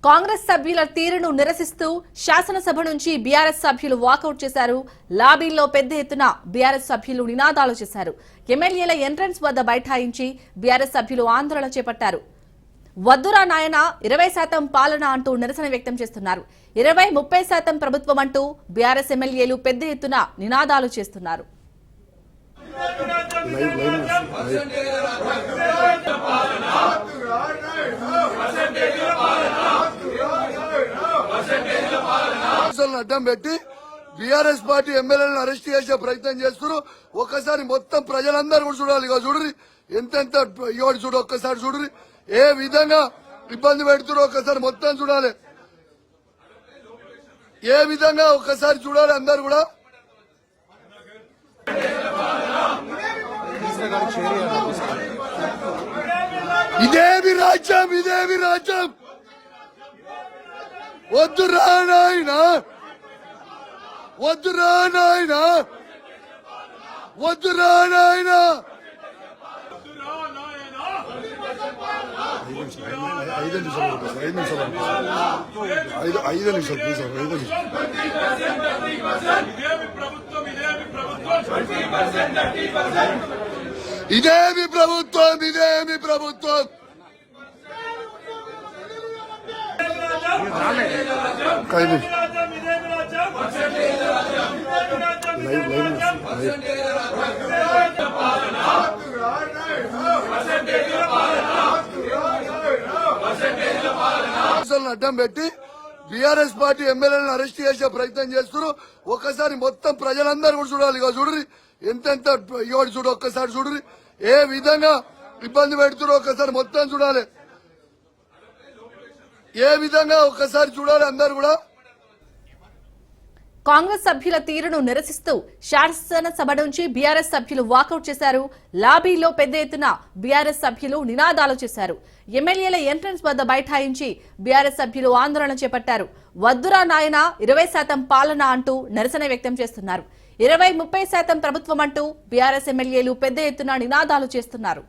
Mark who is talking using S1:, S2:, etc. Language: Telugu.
S1: కాంగ్రెస్ సభ్యుల తీరును నిరసిస్తూ శాసనసభ నుంచి బీఆర్ఎస్ సభ్యులు వాకౌట్ చేశారు. లాబీల్లో పెద్ద ఎత్తున బీఆర్ఎస్ సభ్యులు నినాదాలు చేశారు. ఎమ్మెల్యేల ఎంట్రన్స్ వద్ద బైఠాయించి బీఆర్ఎస్ సభ్యులు ఆందోళన చేపట్టారు. వద్దురా నాయన 20% పాలన అంటూ నిరసన వ్యక్తం చేస్తున్నారు. 20-30% ప్రభుత్వం అంటూ బీఆర్ఎస్ ఎమ్మెల్యేలు పెద్ద ఎత్తున నినాదాలు చేస్తున్నారు.
S2: అడ్డం పెట్టి బీఆర్ఎస్ పార్టీ ఎమ్మెల్యేలను అరెస్ట్ చేసే ప్రయత్నం చేస్తున్నారు. ఒక్కసారి మొత్తం ప్రజలందరూ కూడా చూడాలి. ఇక చూడరి ఎంతెంత ఇవాడు చూడు, ఒక్కసారి చూడరి ఏ విధంగా ఇబ్బంది పెడుతున్నారు. ఒక్కసారి మొత్తం చూడాలి, ఏ విధంగా ఒక్కసారి చూడాలి అందరు కూడా. ఇదేమి రాజ్యం, ఇదేమి రాజ్యం. వద్దు రా నాయన, వద్దు రా నాయన, వద్దు రా నాయన. ఐదు నిమిషాలు ప్లీజ్. ఇదేమి ప్రభుత్వం, ఇదేమి ప్రభుత్వం. అడ్డం పెట్టి బీఆర్ఎస్ పార్టీ ఎమ్మెల్యేలను అరెస్ట్ చేసే ప్రయత్నం చేస్తున్నారు. ఒక్కసారి మొత్తం ప్రజలందరూ కూడా చూడాలి. ఇక చూడరి ఎంతెంత ఇవాడు చూడు, ఒక్కసారి చూడరి ఏ విధంగా ఇబ్బంది పెడుతున్నారు. ఒక్కసారి మొత్తం చూడాలి, ఏ విధంగా ఒక్కసారి చూడాలి అందరు కూడా.
S1: కాంగ్రెస్ సభ్యుల తీరును నిరసిస్తూ శాసనసభ నుంచి బీఆర్ఎస్ సభ్యులు వాకౌట్ చేశారు. లాబీలో పెద్ద ఎత్తున బీఆర్ఎస్ సభ్యులు నినాదాలు చేశారు. ఎమ్మెల్యేల ఎంట్రన్స్ వద్ద బైఠాయించి బీఆర్ఎస్ సభ్యులు ఆందోళన చేపట్టారు. వద్దురా నాయన 20% పాలన అంటూ నిరసన వ్యక్తం చేస్తున్నారు. 20-30% ప్రభుత్వం అంటూ బీఆర్ఎస్ ఎమ్మెల్యేలు పెద్ద ఎత్తున నినాదాలు చేస్తున్నారు.